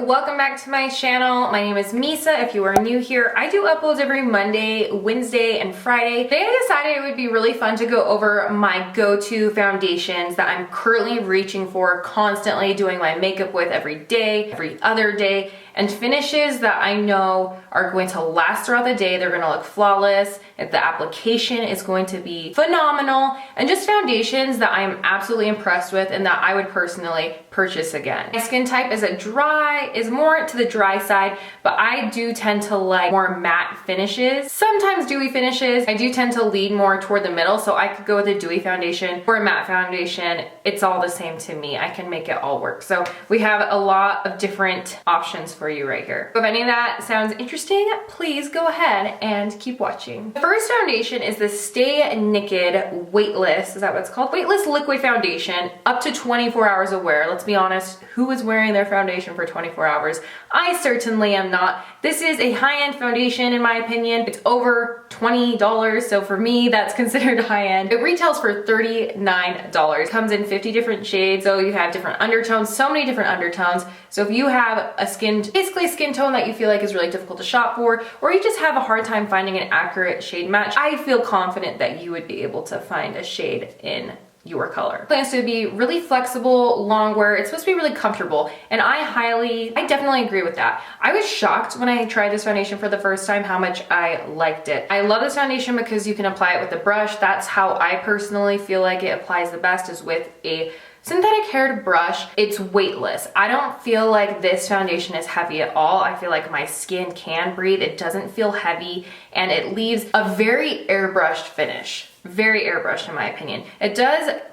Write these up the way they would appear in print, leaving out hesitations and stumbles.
welcome back to my channel. My name is Misa. If you are new here, I do uploads every Monday, Wednesday, and Friday. Today I decided it would be really fun to go over my go-to foundations that I'm currently reaching for, constantly doing my makeup with every day, every other day, and finishes that I know are going to last throughout the day. They're gonna look flawless. The application is going to be phenomenal, and just foundations that I'm absolutely impressed with and that I would personally purchase again. My skin type is more to the dry side, but I do tend to like more matte finishes, sometimes dewy finishes. I do tend to lean more toward the middle, so I could go with a dewy foundation or a matte foundation. It's all the same to me. I can make it all work. So we have a lot of different options for you right here. If any of that sounds interesting, please go ahead and keep watching. The first foundation is the Stay Naked Weightless, is that what it's called? Weightless Liquid Foundation, up to 24 hours of wear. Let's be honest, who is wearing their foundation for 24 hours? I certainly am not. This is a high-end foundation in my opinion. It's over $20, so for me, that's considered high-end. It retails for $39. It comes in 50 different shades, so you have different undertones, so many different undertones. So if you have a basically a skin tone that you feel like is really difficult to shop for, or you just have a hard time finding an accurate shade match, I feel confident that you would be able to find a shade in your color. It plans to be really flexible, long wear. It's supposed to be really comfortable, and I definitely agree with that. I was shocked when I tried this foundation for the first time how much I liked it. I love this foundation because you can apply it with a brush. That's how I personally feel like it applies the best, is with a synthetic haired brush. It's weightless. I don't feel like this foundation is heavy at all. I feel like my skin can breathe. It doesn't feel heavy, and it leaves a very airbrushed finish. Very airbrushed in my opinion. It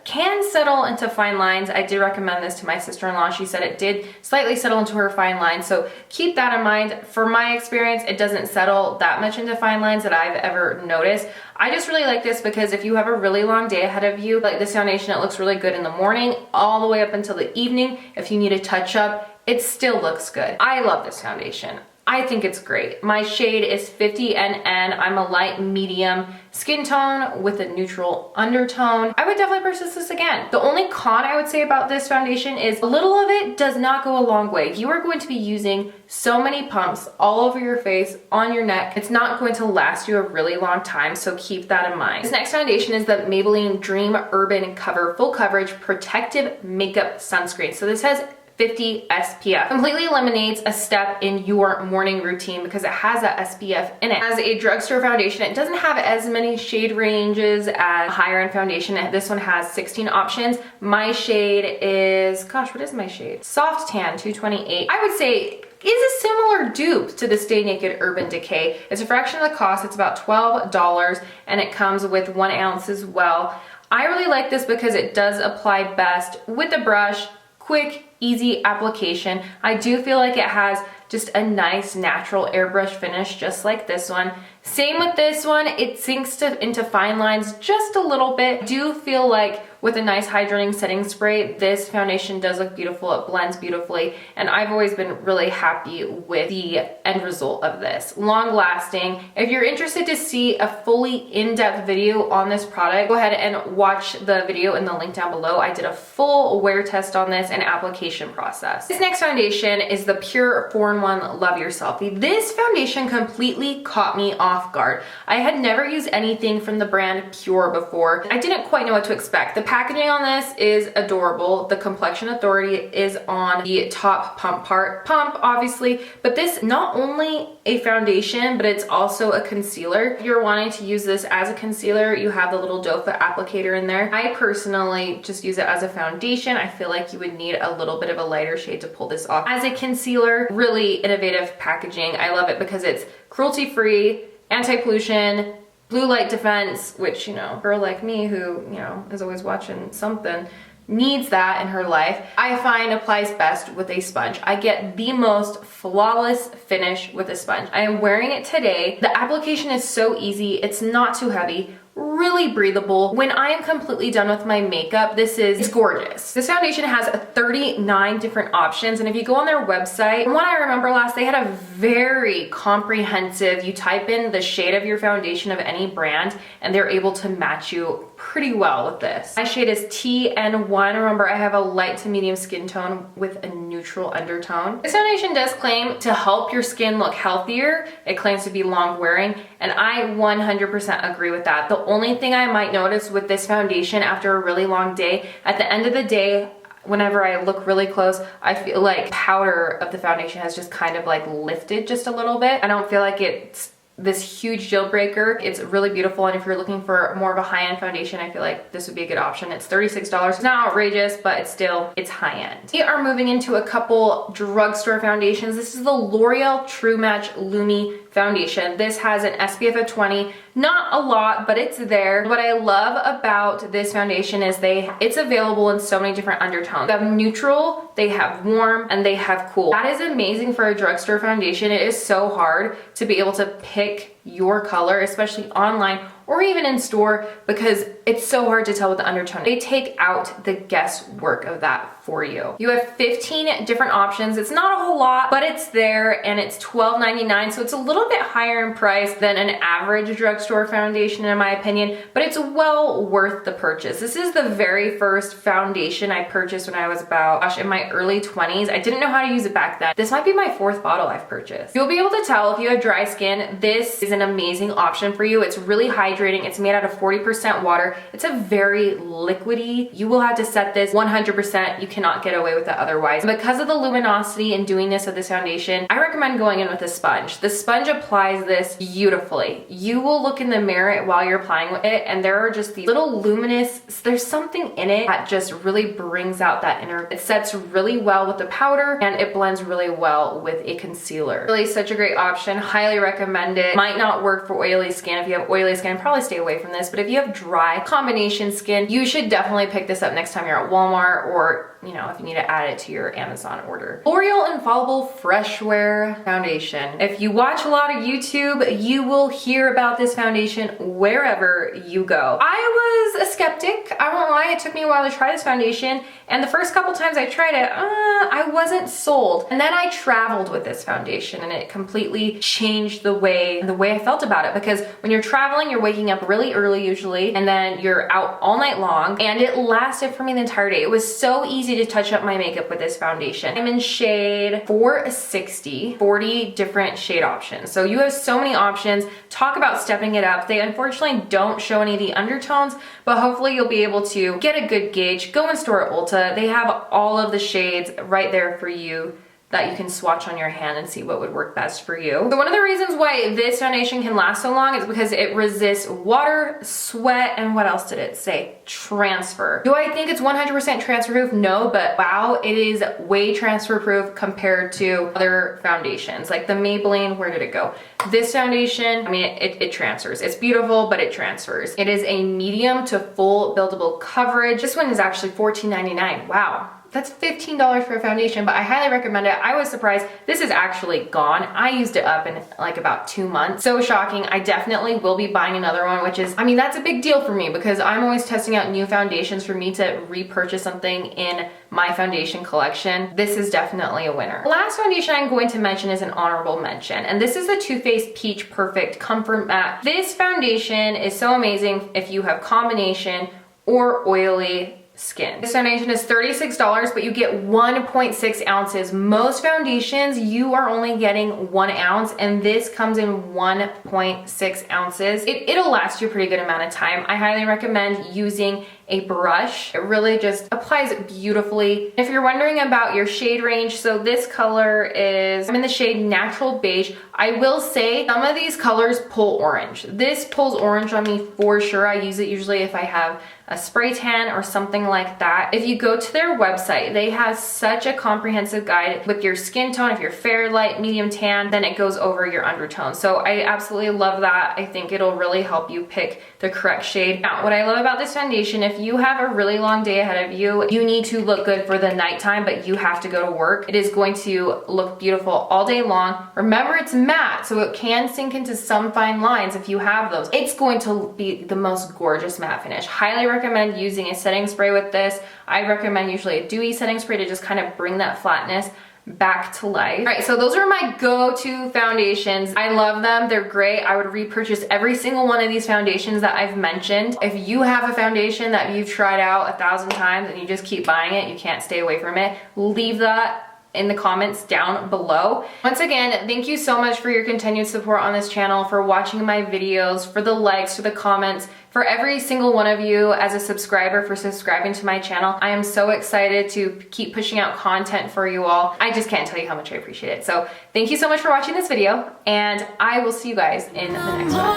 can settle into fine lines. I did recommend this to my sister-in-law. She said it did slightly settle into her fine lines, so keep that in mind. For my experience, it doesn't settle that much into fine lines that I've ever noticed. I just really like this because if you have a really long day ahead of you, like this foundation, it looks really good in the morning all the way up until the evening. If you need a touch up, it still looks good. I love this foundation. I think it's great. My shade is 50NN. I'm a light medium skin tone with a neutral undertone. I would definitely purchase this again. The only con I would say about this foundation is a little of it does not go a long way. You are going to be using so many pumps all over your face, on your neck. It's not going to last you a really long time, so keep that in mind. This next foundation is the Maybelline Dream Urban Cover Full Coverage Protective Makeup Sunscreen. So this has 50 SPF. Completely eliminates a step in your morning routine because it has that SPF in it. As a drugstore foundation, it doesn't have as many shade ranges as a higher end foundation. This one has 16 options. My shade is, gosh, what is my shade? Soft Tan 228. I would say is a similar dupe to the Stay Naked Urban Decay. It's a fraction of the cost. It's about $12, and it comes with 1 ounce as well. I really like this because it does apply best with a brush, quick, easy application. I do feel like it has just a nice natural airbrush finish, just like this one. Same with this one, it sinks into fine lines just a little bit. I do feel like with a nice hydrating setting spray, this foundation does look beautiful. It blends beautifully, and I've always been really happy with the end result of this. Long lasting. If you're interested to see a fully in-depth video on this product, go ahead and watch the video in the link down below. I did a full wear test on this and application process. This next foundation is the Pure 4-in-1 Love Yourself. This foundation completely caught me off guard. I had never used anything from the brand Pure before. I didn't quite know what to expect. The packaging on this is adorable. The Complexion Authority is on the top pump part. Pump, obviously, but this not only a foundation, but it's also a concealer. If you're wanting to use this as a concealer, you have the little doe foot applicator in there. I personally just use it as a foundation. I feel like you would need a little bit of a lighter shade to pull this off as a concealer. Really innovative packaging. I love it because it's cruelty-free, anti-pollution, blue light defense, which, you know, a girl like me who, you know, is always watching something, needs that in her life. I find applies best with a sponge. I get the most flawless finish with a sponge. I am wearing it today. The application is so easy. It's not too heavy. really breathable. When I am completely done with my makeup, it's gorgeous. This foundation has 39 different options, and if you go on their website, from what I remember last, they had a very comprehensive, you type in the shade of your foundation of any brand, and they're able to match you pretty well with this. My shade is TN1. Remember, I have a light to medium skin tone with a neutral undertone. This foundation does claim to help your skin look healthier. It claims to be long wearing, and I 100% agree with that. The only thing I might notice with this foundation after a really long day, at the end of the day, whenever I look really close, I feel like powder of the foundation has just kind of like lifted just a little bit. I don't feel like it's this huge deal breaker. It's really beautiful, and if you're looking for more of a high-end foundation, I feel like this would be a good option. It's $36. It's not outrageous, but it's high-end. We are moving into a couple drugstore foundations. This is the L'Oreal True Match Lumi foundation. This has an SPF of 20, not a lot, but it's there. What I love about this foundation is it's available in so many different undertones. They have neutral, they have warm, and they have cool. That is amazing for a drugstore foundation. It is so hard to be able to pick your color, especially online or even in store, because it's so hard to tell with the undertone. They take out the guesswork of that for you. You have 15 different options. It's not a whole lot, but it's there, and it's $12.99, so it's a little bit higher in price than an average drugstore foundation in my opinion, but it's well worth the purchase. This is the very first foundation I purchased when I was about, in my early 20s. I didn't know how to use it back then. This might be my fourth bottle I've purchased. You'll be able to tell if you have dry skin, this is an amazing option for you. It's really hydrating. It's made out of 40% water. It's a very liquidy. You will have to set this 100%. You cannot get away with it otherwise. Because of the luminosity and dewiness of this foundation, I recommend going in with a sponge. The sponge applies this beautifully. You will look in the mirror while you're applying it, and there are just these little luminous, there's something in it that just really brings out that inner. It sets really well with the powder, and it blends really well with a concealer. Really such a great option. Highly recommend it. Might not work for oily skin. If you have oily skin, probably stay away from this, but if you have dry combination skin, you should definitely pick this up next time you're at Walmart, or if you need to add it to your Amazon order. L'Oreal Infallible Fresh Wear Foundation. If you watch a lot of YouTube, you will hear about this foundation wherever you go. I was a skeptic, I won't lie. It took me a while to try this foundation, and the first couple times I tried it, I wasn't sold. And then I traveled with this foundation, and it completely changed the way I felt about it, because when you're traveling, you're waking up really early usually, and then you're out all night long, and it lasted for me the entire day. It was so easy to touch up my makeup with this foundation. I'm in shade 460, 40 different shade options. So you have so many options. Talk about stepping it up. They unfortunately don't show any of the undertones, but hopefully you'll be able to get a good gauge. Go in store at Ulta. They have all of the shades right there for you that you can swatch on your hand and see what would work best for you. So one of the reasons why this foundation can last so long is because it resists water, sweat, and what else did it say? Transfer. Do I think it's 100% transfer proof? No, but wow, it is way transfer proof compared to other foundations. Like the Maybelline, where did it go? This foundation, I mean, it transfers. It's beautiful, but it transfers. It is a medium to full buildable coverage. This one is actually $14.99. Wow. That's $15 for a foundation, but I highly recommend it. I was surprised. This is actually gone. I used it up in like about 2 months. So shocking. I definitely will be buying another one, which is, I mean, that's a big deal for me because I'm always testing out new foundations. For me to repurchase something in my foundation collection, this is definitely a winner. The last foundation I'm going to mention is an honorable mention, and this is the Too Faced Peach Perfect Comfort Matte. This foundation is so amazing if you have combination or oily skin. This foundation is $36, but you get 1.6 ounces. Most foundations, you are only getting 1 ounce, and this comes in 1.6 ounces. It'll last you a pretty good amount of time. I highly recommend using a brush. It really just applies beautifully. If you're wondering about your shade range, so this color is, I'm in the shade Natural Beige. I will say some of these colors pull orange. This pulls orange on me for sure. I use it usually if I have a spray tan or something like that. If you go to their website, they have such a comprehensive guide with your skin tone. If you're fair, light, medium tan, then it goes over your undertone. So I absolutely love that. I think it'll really help you pick the correct shade. Now, what I love about this foundation, if if you have a really long day ahead of you, you need to look good for the nighttime, but you have to go to work, it is going to look beautiful all day long. Remember, it's matte, so it can sink into some fine lines if you have those. It's going to be the most gorgeous matte finish. Highly recommend using a setting spray with this. I recommend usually a dewy setting spray to just kind of bring that flatness back to life. All right, so those are my go-to foundations. I love them. They're great. I would repurchase every single one of these foundations that I've mentioned. If you have a foundation that you've tried out 1,000 times and you just keep buying it, you can't stay away from it, leave that in the comments down below. Once again, thank you so much for your continued support on this channel, for watching my videos, for the likes, for the comments, for every single one of you as a subscriber, for subscribing to my channel. I am so excited to keep pushing out content for you all. I just can't tell you how much I appreciate it. So thank you so much for watching this video, and I will see you guys in the next one.